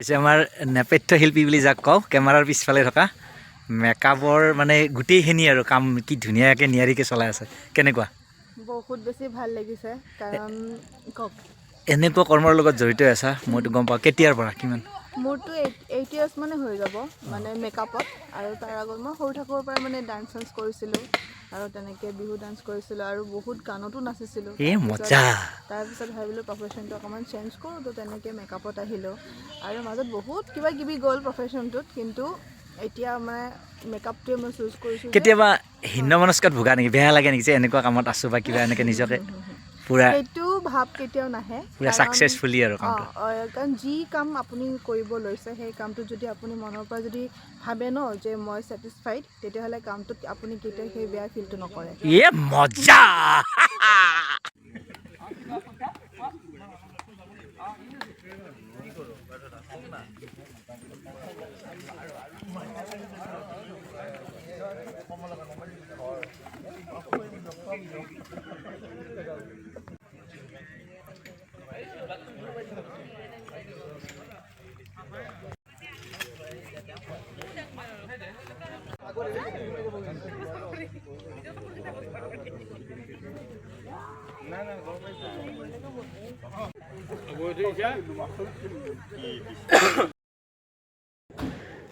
পিছে আমাৰ নেপথ্য শিল্পী বুলি যাক কওঁ কেমেৰাৰ পিছফালে থকা মেকআপৰ মানে গোটেইখিনি আৰু কাম কি ধুনীয়াকৈ নিয়াৰিকৈ চলাই আছে কেনেকুৱা বহুত বেছি ভাল লাগিছে কাৰণ কওক এনেকুৱা কৰ্মৰ লগত জড়িত আছা মইতো গম পাওঁ কেতিয়াৰ পৰা কিমান মোৰতো 8 ইয়াৰ্ছ মানে হৈ যাব মানে মেকআপত আৰু তাৰ আগত মই সৰু থাকোঁৰ পৰাই মানে ডান্স চান্স কৰিছিলোঁ আৰু তেনেকৈ বিহু ডান্স কৰিছিলোঁ আৰু বহুত গানতো নাচিছিলোঁ মজা তাৰপিছত ভাবিলোঁ প্ৰফেশ্যনটো অকণমান চেঞ্জ কৰোঁ তো তেনেকৈ মেকআপত আহিলোঁ আৰু মাজত বহুত কিবা কিবি গ'ল প্ৰফেশ্যনটোত কিন্তু এতিয়া মানে মেকআপটোৱে মই চুজ কৰিছোঁ কেতিয়াবা হিন্নমনস্কত ভোগা নেকি বেয়া লাগে নেকি যে এনেকুৱা কামত আছোঁ বা কিবা এনেকৈ নিজকে পুৰা সেইটো ভাৱ কেতিয়াও নাহে পুৰা ছাকচেছফুলি আৰু কামটো কাৰণ যি কাম আপুনি কৰিব লৈছে সেই কামটোত যদি আপুনি মনৰ পৰা যদি ভাবে ন যে মই ছেটিছফাইড তেতিয়াহ'লে কামটোত আপুনি কেতিয়াও সেই বেয়া ফিলটো নকৰে মজা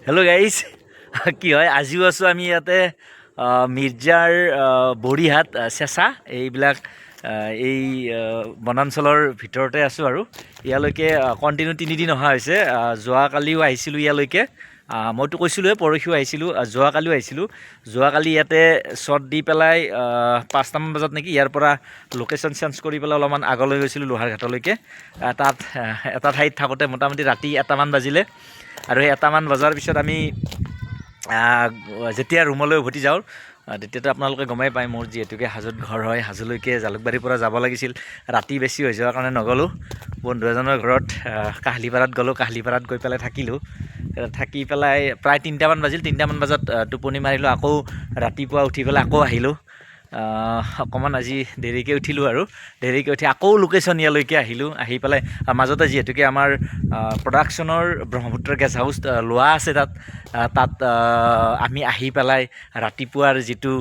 হেল্ল' গাইজ কি হয় আজিও আছোঁ আমি ইয়াতে মিৰ্জাৰ বৰিহাট চেঁচা এইবিলাক এই বনাঞ্চলৰ ভিতৰতে আছোঁ আৰু ইয়ালৈকে কণ্টিনিউ 3 দিন অহা হৈছে যোৱাকালিও আহিছিলোঁ ইয়ালৈকে মইতো কৈছিলোঁৱে পৰহিও আহিছিলোঁ যোৱাকালিও আহিছিলোঁ যোৱাকালি ইয়াতে শ্বট দি পেলাই 5টামান বজাত নেকি ইয়াৰ পৰা লোকেশ্যন চেঞ্জ কৰি পেলাই অলপমান আগলৈ গৈছিলোঁ লোহাৰঘাটলৈকে তাত এটা ঠাইত থাকোঁতে মোটামুটি ৰাতি 1টামান বাজিলে আৰু সেই 1টামান বজাৰ পিছত আমি যেতিয়া ৰুমলৈ উভতি যাওঁ তেতিয়াতো আপোনালোকে গমেই পায় মোৰ যিহেতুকে হাজোত ঘৰ হয় হাজোলৈকে জালুকবাৰীৰ পৰা যাব লাগিছিল ৰাতি বেছি হৈ যোৱাৰ কাৰণে নগ'লোঁ বন্ধু এজনৰ ঘৰত কাহিলীপাৰাত গ'লোঁ কাহিলীপাৰাত গৈ পেলাই থাকিলোঁ থাকি পেলাই প্ৰায় 3টামান বাজিল 3টামান বজাত টোপনি মাৰিলোঁ আকৌ ৰাতিপুৱা উঠি পেলাই আকৌ আহিলোঁ অকণমান আজি দেৰিকৈ উঠিলোঁ আৰু দেৰিকৈ উঠি আকৌ লোকেশ্যন ইয়ালৈকে আহিলোঁ আহি পেলাই মাজতে যিহেতুকে আমাৰ প্ৰডাকশ্যনৰ ব্ৰহ্মপুত্ৰ গেষ্ট হাউচ লোৱা আছে তাত আমি আহি পেলাই ৰাতিপুৱাৰ যিটো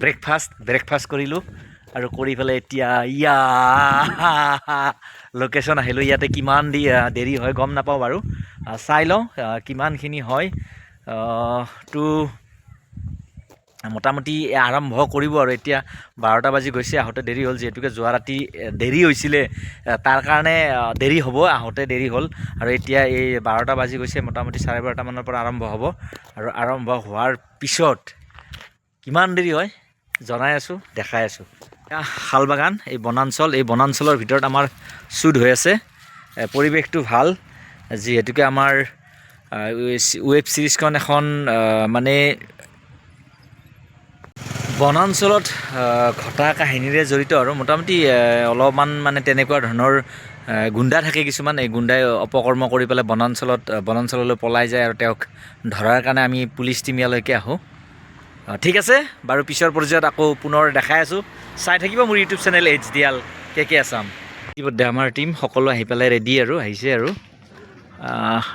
ব্ৰেকফাষ্ট কৰিলোঁ আৰু কৰি পেলাই এতিয়া লোকেশ্যন আহিলোঁ ইয়াতে কিমান দেৰি হয় গম নাপাওঁ বাৰু চাই লওঁ কিমানখিনি হয় তো মোটামুটি আৰম্ভ কৰিব আৰু এতিয়া 12টা বাজি গৈছে আহোঁতে দেৰি হ'ল যিহেতুকে যোৱা ৰাতি দেৰি হৈছিলে তাৰ কাৰণে দেৰি হ'ব আহোঁতে দেৰি হ'ল আৰু এতিয়া এই 12টা বাজি গৈছে মোটামুটি 12:30মানৰ পৰা আৰম্ভ হ'ব আৰু আৰম্ভ হোৱাৰ পিছত কিমান দেৰি হয় জনাই আছোঁ দেখাই আছোঁ শালবাগান এই বনাঞ্চলৰ ভিতৰত আমাৰ শ্বুট হৈ আছে পৰিৱেশটো ভাল যিহেতুকে আমাৰ ৱেব ছিৰিজখন এখন মানে বনাঞ্চলত ঘটা কাহিনীৰে জড়িত আৰু মোটামুটি অলপমান মানে তেনেকুৱা ধৰণৰ গুণ্ডা থাকে কিছুমান এই গুণ্ডাই অপকৰ্ম কৰি পেলাই বনাঞ্চললৈ পলাই যায় আৰু তেওঁক ধৰাৰ কাৰণে আমি পুলিচ টিম ইয়ালৈকে আহোঁ ঠিক আছে বাৰু পিছৰ পৰ্যায়ত আকৌ পুনৰ দেখাই আছোঁ চাই থাকিব মোৰ YouTube channel HDL KK Assam ইতিমধ্যে আমাৰ টীম সকলো আহি পেলাই ৰেডি আৰু আহিছে আৰু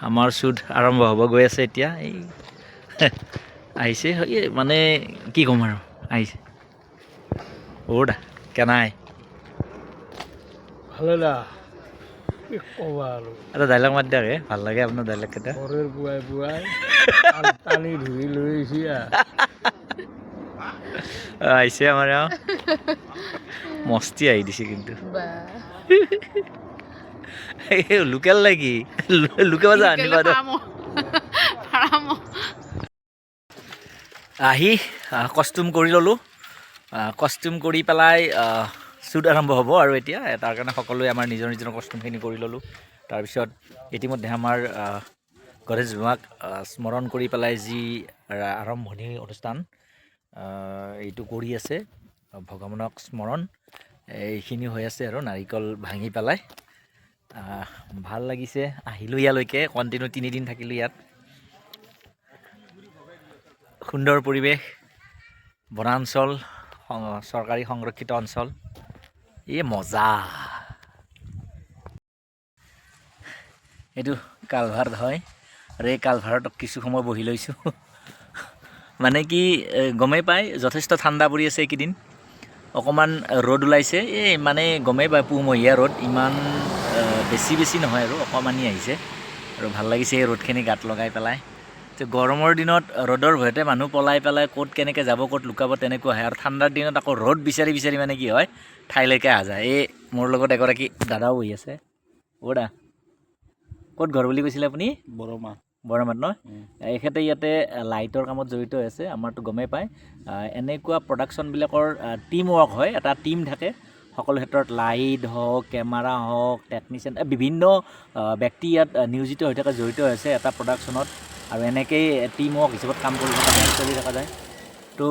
আমাৰ শ্বুট আৰম্ভ হ'ব গৈ আছে এতিয়া এই আহিছে মানে কি ক'ম আৰু আহিছে দা কেনাই ভালে দা কি ক'বা আৰু এটা ডাইলগ মাত দিয়ক ভাল লাগে আপোনাৰ ডাইলগ কেইটা ঘৰৰ পুৱাই টানি ধুই লৈ আহিছি আহিছে আমাৰ মস্তি আহি দিছে কিন্তু লোকেল নেকি লোকেল যা আনিবা আহি কষ্টিউম কৰি ল'লোঁ কষ্টিউম কৰি পেলাই শ্বুট আৰম্ভ হ'ব আৰু এতিয়া তাৰ কাৰণে সকলোৱে আমাৰ নিজৰ কষ্টিউমখিনি কৰি ল'লোঁ তাৰপিছত ইতিমধ্যে আমাৰ গণেশ ভূমাক স্মৰণ কৰি পেলাই যি আৰম্ভণি অনুষ্ঠান এইটো কৰি আছে ভগৱানক স্মৰণ এইখিনি হৈ আছে আৰু নাৰিকল ভাঙি পেলাই ভাল লাগিছে আহিলোঁ ইয়ালৈকে কণ্টিনিউ 3 দিন থাকিলোঁ ইয়াত সুন্দৰ পৰিৱেশ বনাঞ্চল চৰকাৰী সংৰক্ষিত অঞ্চল মজা এইটো কালভাৰ্ট হয় আৰু এই কালভাৰ্টত কিছু সময় বহি লৈছোঁ মানে কি গমেই পায় যথেষ্ট ঠাণ্ডা পৰি আছে এইকেইদিন অকণমান ৰ'দ ওলাইছে এই মানে গমেই পায় পুহমহীয়া ৰ'দ ইমান বেছি নহয় আৰু অকণমানি আহিছে আৰু ভাল লাগিছে এই ৰ'দখিনি গাত লগাই পেলাই তো গৰমৰ দিনত ৰ'দৰ ভয়তে মানুহ পলাই পেলাই ক'ত কেনেকৈ যাব ক'ত লুকাব তেনেকুৱা হয় আৰু ঠাণ্ডাৰ দিনত আকৌ ৰ'দ বিচাৰি মানে কি হয় ঠাইলৈকে অহা যায় এই মোৰ লগত এগৰাকী দাদাও বহি আছে অ' দা ক'ত ঘৰ বুলি কৈছিলে আপুনি বৰমাত ন এখেতে ইয়াতে লাইটৰ কামত জড়িত হৈ আছে আমাৰতো গমেই পায় এনেকুৱা প্ৰডাকশ্যনবিলাকৰ টিম ৱৰ্ক হয় এটা টিম থাকে সকলো ক্ষেত্ৰত লাইট হওক কেমেৰা হওক টেকনিচিয়ান বিভিন্ন ব্যক্তি ইয়াত নিয়োজিত হৈ থাকে জড়িত হৈ আছে এটা প্ৰডাকশ্যনত আৰু এনেকেই টিম ৱৰ্ক হিচাপত কাম কৰি থকা যায় চলি থকা যায় তো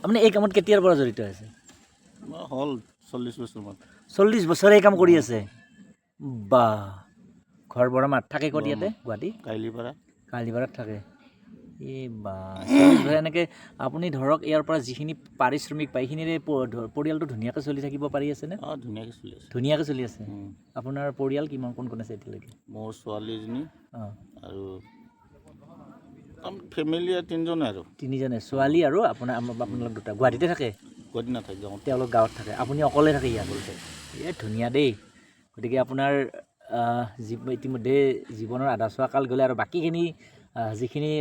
আপুনি এই কামত কেতিয়াৰ পৰা জড়িত হৈছে হ'ল 40 বছৰমান 40 বছৰে এই কাম কৰি আছে বা ঘৰ বৰমাত থাকে ক'ত ইয়াতে গুৱাহাটী কাহিলীপাৰাত থাকে এই বা 40 বছৰ এনেকৈ আপুনি ধৰক ইয়াৰ পৰা যিখিনি পাৰিশ্ৰমিক পায় সেইখিনিৰে পৰিয়ালটো ধুনীয়াকৈ চলি থাকিব পাৰি আছেনে ধুনীয়াকৈ চলি আছে আপোনাৰ পৰিয়াল কিমান কোন আছে এতিয়ালৈকে মোৰ ছোৱালী এজনী অঁ আৰু ফেমিলি তিনিজনে ছোৱালী আৰু আপোনালোক দুটা গুৱাহাটীতে থাকে গুৱাহাটী নাথাকে তেওঁলোক গাঁৱত থাকে আপুনি অকলে থাকে ইয়াত বলতে এই ধুনীয়া দেই গতিকে আপোনাৰ ইতিমধ্যে জীৱনৰ আধা চোৱা কাল গ'লে আৰু বাকীখিনি যিখিনি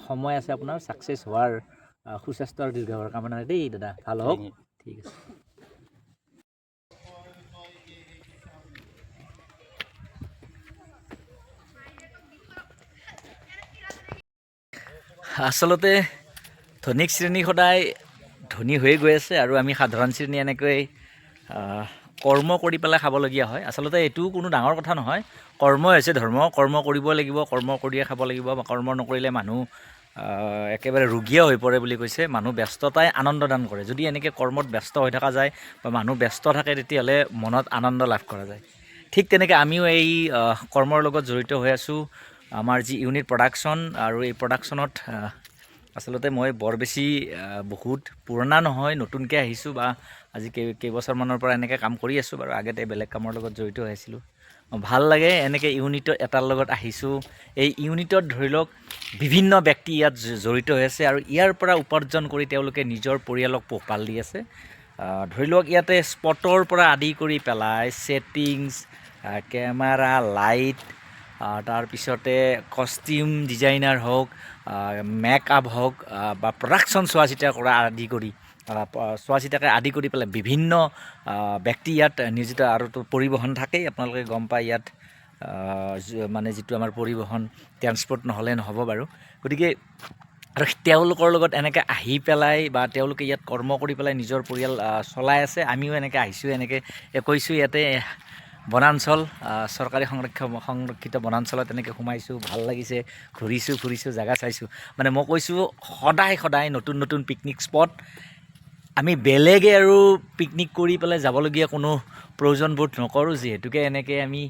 সময় আছে আপোনাৰ ছাকচেছ হোৱাৰ সুস্বাস্থ্য আৰু দীৰ্ঘায়ুৰ কামনা দেই দাদা ভাল হওক ঠিক আছে আচলতে ধনিক শ্ৰেণী সদায় ধনী হৈয়ে গৈ আছে আৰু আমি সাধাৰণ শ্ৰেণী এনেকৈ কৰ্ম কৰি পেলাই খাবলগীয়া হয় আচলতে এইটোও কোনো ডাঙৰ কথা নহয় কৰ্মই হৈছে ধৰ্ম কৰ্ম কৰিব লাগিব কৰ্ম কৰিয়ে খাব লাগিব বা কৰ্ম নকৰিলে মানুহ একেবাৰে ৰোগীয়া হৈ পৰে বুলি কৈছে মানুহ ব্যস্ততাই আনন্দ দান কৰে যদি এনেকৈ কৰ্মত ব্যস্ত হৈ থকা যায় বা মানুহ ব্যস্ত থাকে তেতিয়াহ'লে মনত আনন্দ লাভ কৰা যায় ঠিক তেনেকৈ আমিও এই কৰ্মৰ লগত জড়িত হৈ আছোঁ আমাৰ যি ইউনিট প্ৰডাকশ্যন আৰু এই প্ৰডাকশ্যনত আচলতে মই বৰ বেছি বহুত পুৰণা নহয় নতুনকৈ আহিছোঁ বা আজি কেইবছৰমানৰ পৰা এনেকৈ কাম কৰি আছোঁ বাৰু আগতে বেলেগ কামৰ লগত জড়িত হৈ আছিলোঁ ভাল লাগে এনেকৈ ইউনিটত এটাৰ লগত আহিছোঁ এই ইউনিটত ধৰি লওক বিভিন্ন ব্যক্তি ইয়াত জড়িত হৈ আছে আৰু ইয়াৰ পৰা উপাৰ্জন কৰি তেওঁলোকে নিজৰ পৰিয়ালক পোহপাল দি আছে ধৰি লওক ইয়াতে স্পটৰ পৰা আদি কৰি পেলাই ছেটিংছ কেমেৰা লাইট তাৰপিছতে কষ্টিউম ডিজাইনাৰ হওক মেকআপ হওক বা প্ৰডাকশ্যন চোৱা চিতা কৰা আদি কৰি চোৱা চিতাকে আদি কৰি পেলাই বিভিন্ন ব্যক্তি ইয়াত নিয়োজিত আৰু পৰিবহণ থাকেই আপোনালোকে গম পায় ইয়াত মানে যিটো আমাৰ পৰিবহণ ট্ৰেন্সপৰ্ট নহ'লে নহ'ব বাৰু গতিকে আৰু তেওঁলোকৰ লগত এনেকৈ আহি পেলাই বা তেওঁলোকে ইয়াত কৰ্ম কৰি পেলাই নিজৰ পৰিয়াল চলাই আছে আমিও এনেকৈ আহিছোঁ এনেকৈ কৈছোঁ ইয়াতে বনাঞ্চল চৰকাৰী সংৰক্ষিত বনাঞ্চলত এনেকৈ সোমাইছোঁ ভাল লাগিছে ঘূৰিছোঁ ফুৰিছোঁ জেগা চাইছোঁ মানে মই কৈছোঁ সদায় নতুন পিকনিক স্পট আমি বেলেগে আৰু পিকনিক কৰি পেলাই যাবলগীয়া কোনো প্ৰয়োজন বোধ নকৰোঁ যিহেতুকে এনেকৈ আমি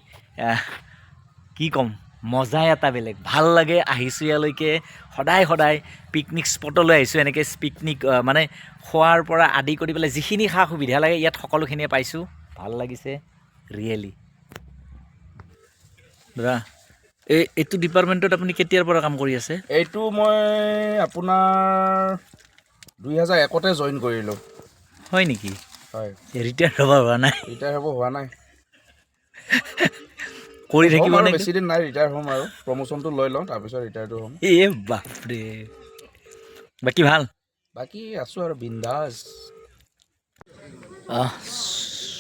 কি ক'ম মজাই এটা বেলেগ ভাল লাগে আহিছোঁ ইয়ালৈকে সদায় পিকনিক স্পটলৈ আহিছোঁ এনেকৈ পিকনিক মানে খোৱাৰ পৰা আদি কৰি পেলাই যিখিনি সা সুবিধা লাগে ইয়াত সকলোখিনিয়ে পাইছোঁ ভাল লাগিছে ৰিয়েলি দাদা এইটো ডিপাৰ্টমেণ্টত আপুনি কেতিয়াৰ পৰা কাম কৰি আছে এইটো মই আপোনাৰ 2001তে জইন কৰিলোঁ হয় নেকি হয় ৰিটায়াৰ হ'ব হোৱা নাই ৰিটায়াৰ হ'ব হোৱা নাই কৰি থাকিব নে বেছি দিন নাই ৰিটায়াৰ হ'ম আৰু প্ৰমোশ্যনটো লৈ লওঁ তাৰপিছত ৰিটায়াৰটো হ'ম বাপৰে বাকী ভাল বাকী আছোঁ আৰু বিন্দাছ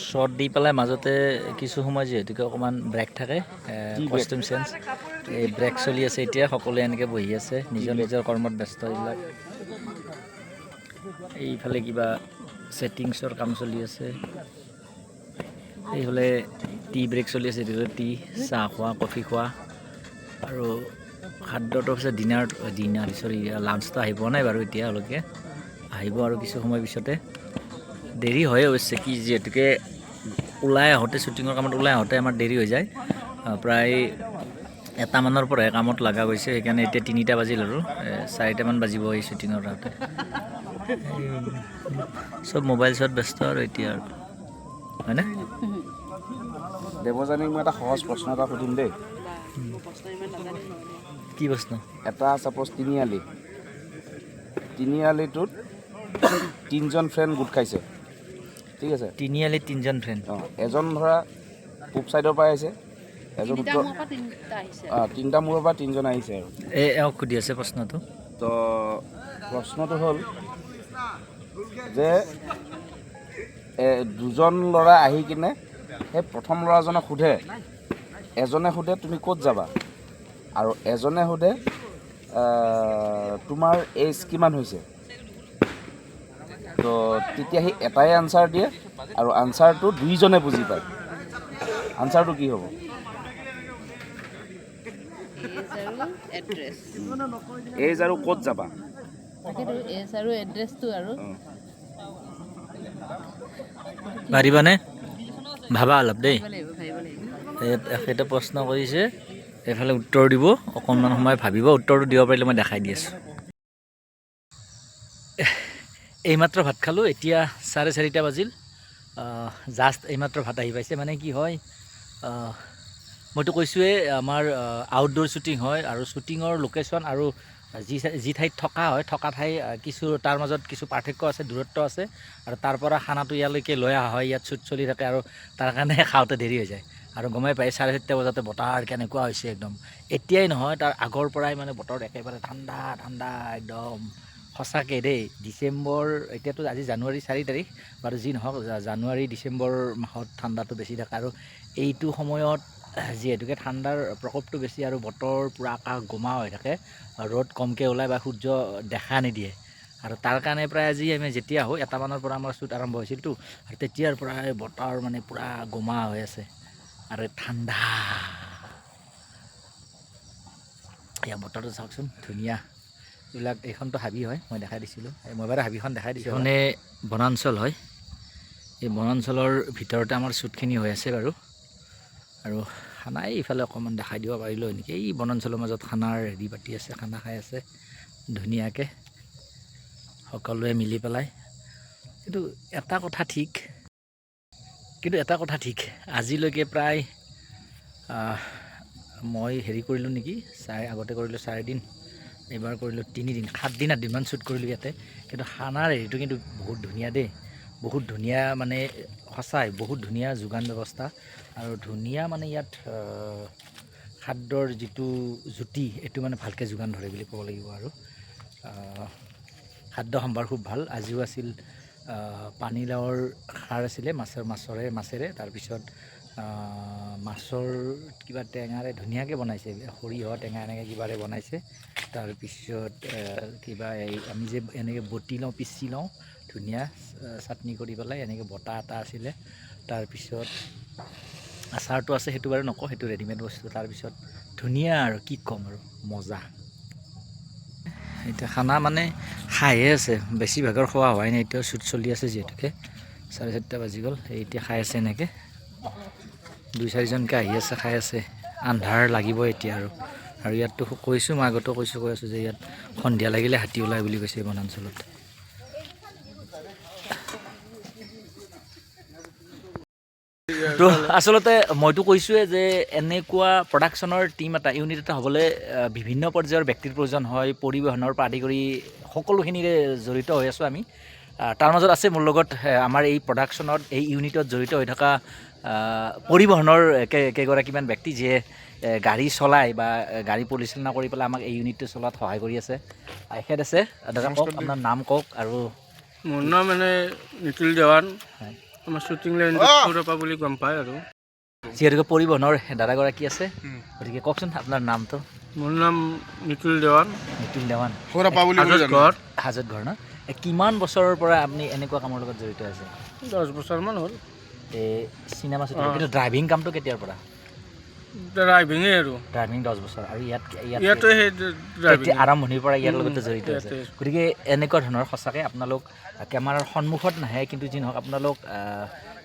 শ্বৰ্ট দি পেলাই মাজতে কিছু সময় যিহেতুকে অকণমান ব্ৰেক থাকে কষ্টিউম চেঞ্জ এই ব্ৰেক চলি আছে এতিয়া সকলোৱে এনেকৈ বহি আছে নিজৰ কৰ্মত ব্যস্ত এইবিলাক এইফালে কিবা ছেটিংছৰ কাম চলি আছে এইফালে টি ব্ৰেক চলি আছে এইফালে টি চাহ খোৱা কফি খোৱা আৰু খাদ্যটো হৈছে ডিনাৰ লাঞ্চটো আহি পোৱা নাই বাৰু এতিয়ালৈকে আহিব আৰু কিছু সময় পিছতে দেৰি হয় অৱশ্যে কি যিহেতুকে ওলাই আহোঁতে শ্বুটিঙৰ কামত ওলাই আহোঁতে আমাৰ দেৰি হৈ যায় প্ৰায় 1মানৰ পৰাহে কামত লগা গৈছে সেইকাৰণে এতিয়া 3টা বাজিল আৰু 4টামান বাজিব এই শ্বুটিঙৰ আহোঁতে চব মোবাইলছত ব্যস্ত আৰু এতিয়া আৰু হয়নে দেৱযানীক মই এটা সহজ প্ৰশ্ন এটা সুধিম দেই কি প্ৰশ্ন? এটা ছাপ'জ তিনিআলিটোত 3জন ফ্ৰেণ্ড গোট খাইছে, ঠিক আছে? তিনিআলিত 3জন ফ্ৰেণ্ড। এজন ধৰা পূব ছাইডৰ পৰা আহিছে, এজন তিনিটা মূৰৰ পৰা 3জন আহিছে আৰু। এওঁক সুধি আছে প্ৰশ্নটো। তো প্ৰশ্নটো হ'ল যে দুজন ল'ৰা আহি কিনে সেই প্ৰথম ল'ৰাজনক সোধে, এজনে সোধে তুমি ক'ত যাবা, আৰু এজনে সোধে তোমাৰ এজ কিমান হৈছে। তো তেতিয়া সি এটাই আনচাৰ দিয়ে আৰু আনচাৰটো দুইজনে বুজি পায়। আনচাৰটো কি হ'ব? এজ আৰু ক'ত যাবা। পাৰিবানে? ভাবা অলপ দেই। এখেতে প্ৰশ্ন কৰিছে, এইফালে উত্তৰ দিব, অকণমান সময় ভাবিব। উত্তৰটো দিব পাৰিলে মই দেখাই দি আছোঁ। এইমাত্ৰ ভাত খালোঁ, এতিয়া 4:30 বাজিল। জাষ্ট এইমাত্ৰ ভাত আহি পাইছে। মানে কি হয়, মইতো কৈছোঁৱেই আমাৰ আউটডোৰ শ্বুটিং হয়, আৰু শ্বুটিঙৰ লোকেশ্যন আৰু যি ঠাইত থকা হয়, থকা ঠাই কিছু তাৰ মাজত কিছু পাৰ্থক্য আছে, দূৰত্ব আছে। আৰু তাৰ পৰা খানাটো ইয়ালৈকে লৈ অহা হয়, ইয়াত শ্বুট চলি থাকে, আৰু তাৰ কাৰণে খাওঁতে দেৰি হৈ যায়। আৰু গমেই পায় 4:30 বজাতে বতাহ কেনেকুৱা হৈছে একদম। এতিয়াই নহয়, তাৰ আগৰ পৰাই মানে বতৰ একেবাৰে ঠাণ্ডা ঠাণ্ডা একদম। সঁচাকৈ দেই, ডিচেম্বৰ, এতিয়াতো আজি জানুৱাৰী 4 তাৰিখ, বাৰু যি নহওক জানুৱাৰী ডিচেম্বৰ মাহত ঠাণ্ডাটো বেছি থাকে। আৰু এইটো সময়ত যিহেতুকে ঠাণ্ডাৰ প্ৰকোপটো বেছি আৰু বতৰ পূৰা আকাশ গোমা হৈ থাকে, ৰ'দ কমকৈ ওলায় বা সূৰ্য দেখা নিদিয়ে। আৰু তাৰ কাৰণে প্ৰায় আজি আমি যেতিয়া আহোঁ 1 মানৰ পৰা আমাৰ শ্বুট আৰম্ভ হৈছিলতো, আৰু তেতিয়াৰ পৰাই বতৰ মানে পূৰা গোমা হৈ আছে আৰু ঠাণ্ডা। এয়া বতৰটো চাওকচোন, ধুনীয়া। এইবিলাক এইখনতো হাবি হয়, মই দেখাই দিছিলোঁ, মই বাৰু হাবিখন দেখাই দিছোঁ। মানে বনাঞ্চল হয়, এই বনাঞ্চলৰ ভিতৰতে আমাৰ শ্বুটখিনি হৈ আছে বাৰু। আৰু খানা এইফালে অকণমান দেখাই দিব পাৰিলোঁ নেকি। এই বনাঞ্চলৰ মাজত খানাৰ হেৰি পাতি আছে, খানা খাই আছে ধুনীয়াকৈ সকলোৱে মিলি পেলাই। কিন্তু এটা কথা ঠিক, আজিলৈকে প্ৰায় মই হেৰি কৰিলোঁ নেকি, আগতে কৰিলোঁ 4 দিন, এইবাৰ কৰিলোঁ 3 দিন, 7 দিন 8 দিনমান শ্বুট কৰিলোঁ ইয়াতে। কিন্তু খানাৰ হেৰিটো কিন্তু বহুত ধুনীয়া দেই, বহুত ধুনীয়া। মানে সঁচাই বহুত ধুনীয়া যোগান ব্যৱস্থা, আৰু ধুনীয়া মানে ইয়াত খাদ্যৰ যিটো জুতি, এইটো মানে ভালকৈ যোগান ধৰে বুলি ক'ব লাগিব। আৰু খাদ্য সম্ভাৰ খুব ভাল। আজিও আছিল পানীলাওৰ খাৰ আছিলে, মাছেৰে, তাৰপিছত মাছৰ কিবা টেঙাৰে ধুনীয়াকৈ বনাইছে, সৰিয়হ টেঙা এনেকৈ কিবাৰে বনাইছে। তাৰপিছত কিবা আমি যে এনেকৈ বটি লওঁ, পিচি লওঁ, ধুনীয়া চাটনি কৰি পেলাই এনেকৈ বটা এটা আছিলে। তাৰপিছত আচাৰটো আছে, সেইটো বাৰু নকওঁ, সেইটো ৰেডিমেড বস্তু। তাৰপিছত ধুনীয়া আৰু কি ক'ম আৰু মজা। এতিয়া খানা মানে খাইহে আছে, বেছিভাগৰ খোৱা হোৱাই নাই, এতিয়াও শ্বুট চলি আছে যিহেতুকে 4:30 বাজি গ'ল। এতিয়া খাই আছে এনেকৈ 2-4জনকৈ আহি আছে, খাই আছে। আন্ধাৰ লাগিব এতিয়া আৰু ইয়াততো কৈছোঁ, মই আগতেও কৈ আছোঁ যে ইয়াত সন্ধিয়া লাগিলে হাতী ওলায় বুলি কৈছে এই বনাঞ্চলত। তো আচলতে মইতো কৈছোঁৱে যে এনেকুৱা প্ৰডাকশ্যনৰ টীম এটা, ইউনিট এটা হ'বলৈ বিভিন্ন পৰ্যায়ৰ ব্যক্তিৰ প্ৰয়োজন হয়। পৰিবহণৰ পৰা আদি কৰি সকলোখিনিৰে জড়িত হৈ আছোঁ আমি। তাৰ মাজত আছে মোৰ লগত আমাৰ এই প্ৰডাকশ্যনত, এই ইউনিটত জড়িত হৈ থকা পৰিবহণৰ কেইগৰাকীমান ব্যক্তি, যিয়ে গাড়ী চলাই বা গাড়ী পৰিচালনা কৰি পেলাই আমাক এই ইউনিটটো চলোৱাত সহায় কৰি আছে। এখেত আছে, দাদা কওক, আপোনাৰ নাম কওক। আৰু মোৰ নাম নিতুল দেৱান। হয়, আমাৰ শ্বুটিং লাইনটো বুলি গম পায়। আৰু যিহেতুকে পৰিবহণৰ দাদাগৰাকী আছে, গতিকে কওকচোন আপোনাৰ নামটো। মোৰ নাম নিতুল দেৱান। হাজত ঘৰ ন? কিমান বছৰৰ পৰা আপুনি এনেকুৱা কামৰ লগত জড়িত আছে? 10 বছৰমান হ'ল। এই চিনেমা শ্বুটিং, কিন্তু ড্ৰাইভিং কামটো কেতিয়াৰ পৰা? ড্ৰাইভিঙে আৰু ড্ৰাইভিং 10 বছৰ, আৰু ইয়াতে সেই ড্ৰাইভিং আৰম্ভণিৰ পৰা ইয়াৰ লগতে জড়িত আছে। গতিকে এনেকুৱা ধৰণৰ সঁচাকৈ আপোনালোক কেমেৰাৰ সন্মুখত নাহে, কিন্তু যি নহওক আপোনালোক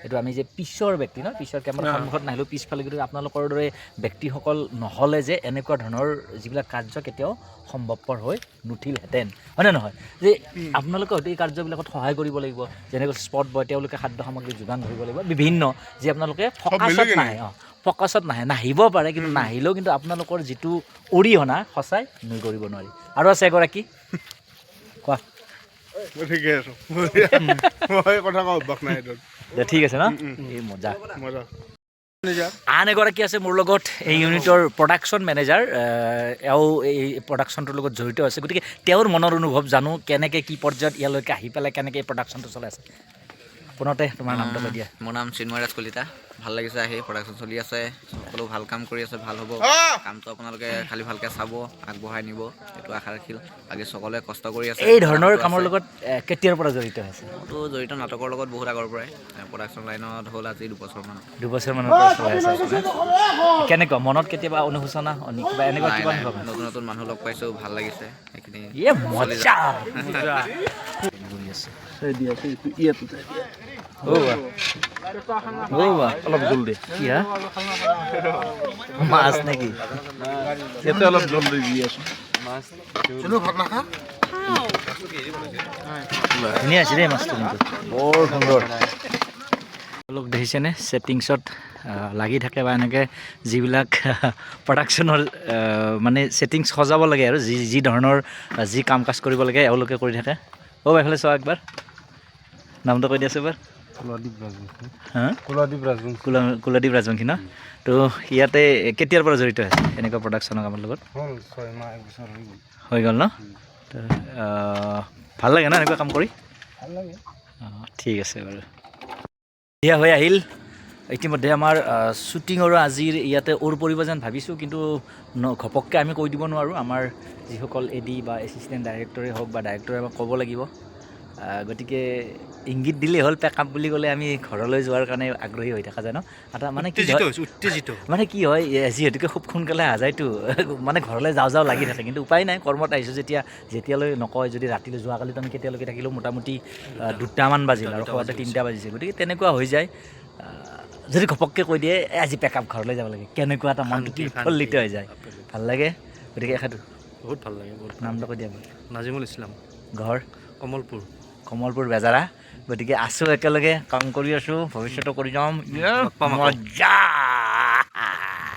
এইটো আমি যে পিছৰ ব্যক্তি ন, পিছৰ কেমেৰাৰ সন্মুখত নাহিলেও পিছফালে, কিন্তু আপোনালোকৰ দৰে ব্যক্তিসকল নহ'লে যে এনেকুৱা ধৰণৰ যিবিলাক কাৰ্য কেতিয়াও সম্ভৱপৰ হৈ নুঠিলহেঁতেন, হয়নে নহয়? যে আপোনালোকে হয়তো এই কাৰ্যবিলাকত সহায় কৰিব লাগিব, যেনেকৈ স্পট বয়, তেওঁলোকে খাদ্য সামগ্ৰী যোগান ধৰিব লাগিব, বিভিন্ন, যে আপোনালোকে ফকাছত নাহে, ফ'কাছত নাহিব পাৰে, কিন্তু নাহিলেও কিন্তু আপোনালোকৰ যিটো অৰিহণা সঁচাই নুই কৰিব নোৱাৰি। আৰু আছে এগৰাকী, কোৱা। ঠিকে আছো মই কথা কোৱা অভ্যাস নাই এইটোত। দে ঠিক আছে ন, এই মজা। মজা। আন এগৰাকী আছে মোৰ লগত, এই ইউনিটৰ প্ৰডাকশ্যন মেনেজাৰ। এওঁ এই প্ৰডাকশ্যনটোৰ লগত জড়িত আছে, গতিকে তেওঁৰ মনৰ অনুভৱ জানো, কেনেকৈ কি পৰ্যায়ত ইয়ালৈকে আহি পেলাই কেনেকৈ এই প্ৰডাকশ্যনটো চলাই আছে। পোনতে তোমাৰ নামটো কৈ দিয়া। মোৰ নাম চিন্ময় ৰাজ কলিতা। ভাল লাগিছে আহি, প্ৰডাকশ্যন চলি আছে, সকলো ভাল কাম কৰি আছে, ভাল হ'ব কামটো। আপোনালোকে খালি ভালকৈ চাব, আগবঢ়াই নিব, এইটো আশা ৰাখিল। বাকী সকলোৱে কষ্ট কৰি আছে। এই ধৰণৰ কামৰ লগত কেতিয়াৰ পৰা জড়িত আছে? মইতো জড়িত নাটকৰ লগত বহুত আগৰ পৰাই, প্ৰডাকশ্যন লাইনত হ'ল আজি 2 বছৰমান। 2 বছৰমানৰ পৰা চলাই আছে আপোনাৰ। কেনেকুৱা মনত কেতিয়াবা অনুশোচনা কিবা এনেকুৱা কিবা অনুভৱ? নতুন নতুন মানুহ লগ পাইছোঁ, ভাল লাগিছে সেইখিনি। ইয়ে মজা। অলপ জোল দে কি হা মাছ নেকি? ইয়াতে অলপ জোল দি আছো। ধুনীয়া আছে দেই মাছটো, কিন্তু বৰ সুন্দৰ। লোক দেখিছেনে ছেটিংছত লাগি থাকে বা এনেকৈ যিবিলাক প্ৰডাকশ্যনৰ মানে ছেটিংছ সজাব লাগে আৰু যি ধৰণৰ যি কাম কাজ কৰিব লাগে এওঁলোকে কৰি থাকে। এইফালে চোৱা একবাৰ, নামটো কৈ দিয়াছোঁ এবাৰ। হা কুলদীপ ৰাজবংশী ন? তো ইয়াতে কেতিয়াৰ পৰা জড়িত আছে এনেকুৱা প্ৰডাকশ্যনৰ কামৰ লগত? হৈ গ'ল ন? তো ভাল লাগে ন এনেকুৱা কাম কৰি? ঠিক আছে বাৰু। দিয়া হৈ আহিল ইতিমধ্যে আমাৰ শ্বুটিঙৰো আজিৰ ইয়াতে ওৰ পৰিব যেন ভাবিছোঁ, কিন্তু ঘপককৈ আমি কৈ দিব নোৱাৰোঁ। আমাৰ যিসকল এডি বা এছিষ্টেণ্ট ডাইৰেক্টৰে হওক বা ডাইৰেক্টৰে আমাক ক'ব লাগিব। গতিকে ইংগিত দিলেই হ'ল, পেক আপ বুলি ক'লে আমি ঘৰলৈ যোৱাৰ কাৰণে আগ্ৰহী হৈ থকা যায় ন? এটা মানে কি মানে কি হয়, যিহেতুকে খুব সোনকালে আহা যায়তো, মানে ঘৰলৈ যাওঁ লাগি থাকে, কিন্তু উপায় নাই। কৰ্মত আহিছোঁ যেতিয়ালৈ নকয়, যদি ৰাতিলৈ যোৱাকালিতো আমি কেতিয়ালৈকে থাকিলেও মোটামুটি 2টামান বাজিল আৰু সদায় 3টা বাজিছে। গতিকে তেনেকুৱা হৈ যায়। যদি ঘপককৈ কৈ দিয়ে আজি পেক আপ ঘৰলৈ যাব লাগে, কেনেকুৱা এটা মনটো উৎফুল্লিত হৈ যায়, ভাল লাগে। গতিকে এখাটো বহুত ভাল লাগে। নামটো কৈ দিয়া। নাজিমুল ইছলাম, ঘৰ কমলপুৰ বেজাৰা। গতিকে আছোঁ একেলগে, কাম কৰি আছোঁ, ভৱিষ্যতো কৰি যাম। মজা।